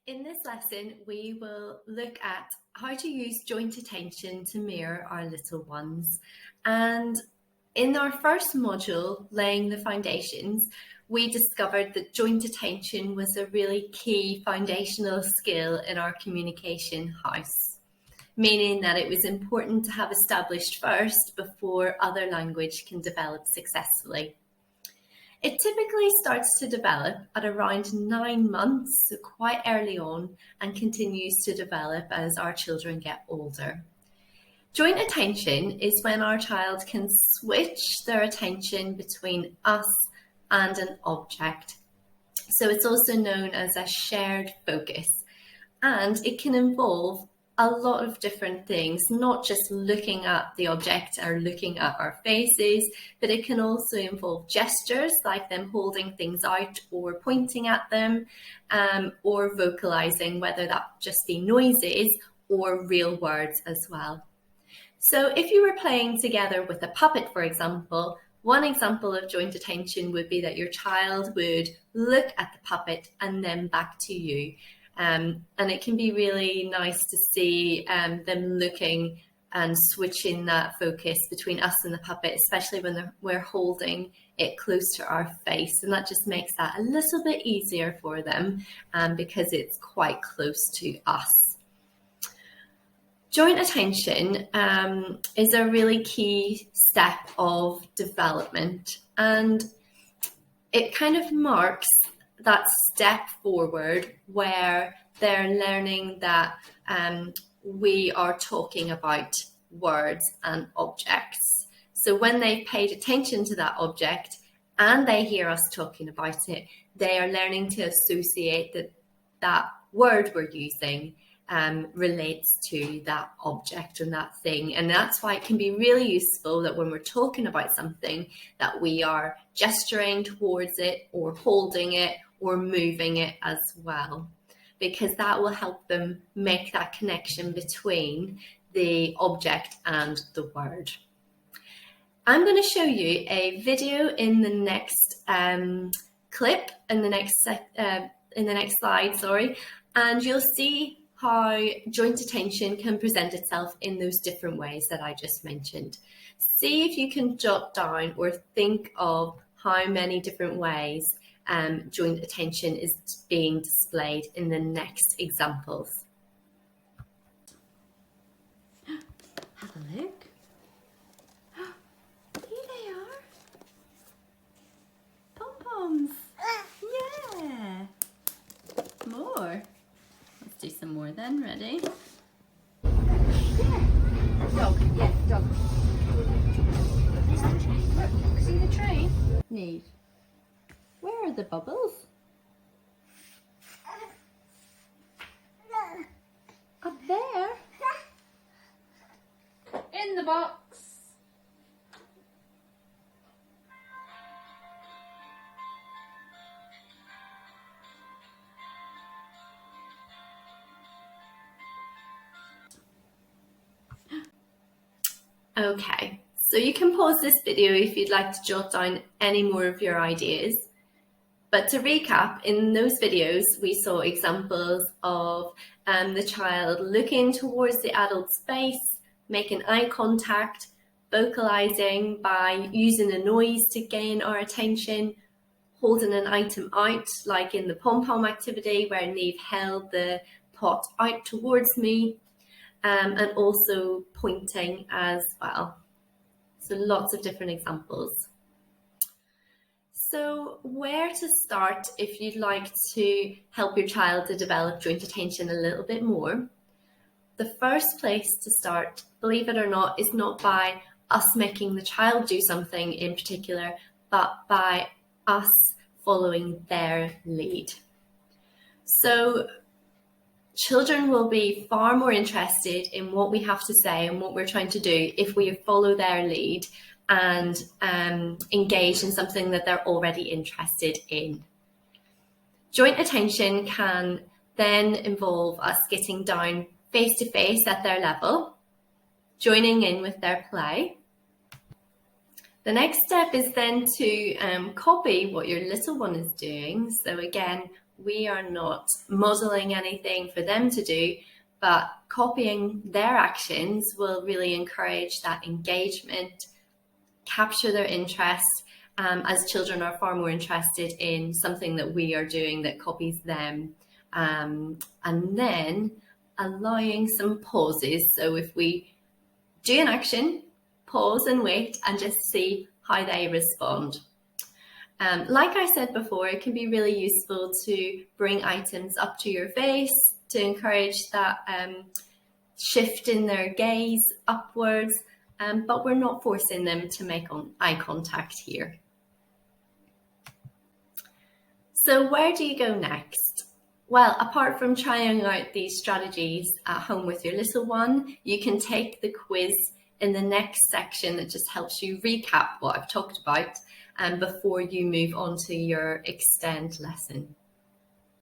In this lesson, we will look at how to use joint attention to mirror our little ones. And in our first module, Laying the Foundations, we discovered that joint attention was a really key foundational skill in our communication house, meaning that it was important to have established first before other language can develop successfully. It typically starts to develop at around 9 months, so quite early on, and continues to develop as our children get older. Joint attention is when our child can switch their attention between us and an object. So it's also known as a shared focus, and it can involve a lot of different things, not just looking at the object or looking at our faces, but it can also involve gestures like them holding things out or pointing at them, or vocalizing, whether that just be noises or real words as well. So if you were playing together with a puppet, for example, one example of joint attention would be that your child would look at the puppet and then back to you. And it can be really nice to see them looking and switching that focus between us and the puppet, especially when we're holding it close to our face. And that just makes that a little bit easier for them because it's quite close to us. Joint attention is a really key step of development, and it kind of marks that step forward where they're learning that we are talking about words and objects. So when they've paid attention to that object and they hear us talking about it, they are learning to associate that word we're using relates to that object and that thing. And that's why it can be really useful that when we're talking about something that we are gesturing towards it or holding it or moving it as well, because that will help them make that connection between the object and the word. I'm going to show you a video in the next clip, in the next slide, and you'll see how joint attention can present itself in those different ways that I just mentioned. See if you can jot down or think of how many different ways joint attention is being displayed in the next examples. Have a look. Here they are. Pom-poms. Yeah. More. Let's do some more then. Ready? Yeah. Dog. Yeah, dog. There's the train. Look, see the train? Neat. Where are the bubbles? Up there. In the box. Okay, so you can pause this video if you'd like to jot down any more of your ideas. But to recap, in those videos, we saw examples of the child looking towards the adult's face, making eye contact, vocalizing by using a noise to gain our attention, holding an item out, like in the pom-pom activity where Neve held the pot out towards me, and also pointing as well. So lots of different examples. So where to start if you'd like to help your child to develop joint attention a little bit more? The first place to start, believe it or not, is not by us making the child do something in particular, but by us following their lead. So children will be far more interested in what we have to say and what we're trying to do if we follow their lead and engage in something that they're already interested in. Joint attention can then involve us getting down face to face at their level, joining in with their play. The next step is then to copy what your little one is doing. So again, we are not modeling anything for them to do, but copying their actions will really encourage that engagement, capture their interest, as children are far more interested in something that we are doing that copies them. And then allowing some pauses. So if we do an action, pause and wait and just see how they respond. Like I said before, it can be really useful to bring items up to your face to encourage that shift in their gaze upwards, but we're not forcing them to make eye contact here. So where do you go next? Well, apart from trying out these strategies at home with your little one, you can take the quiz in the next section that just helps you recap what I've talked about before you move on to your extend lesson.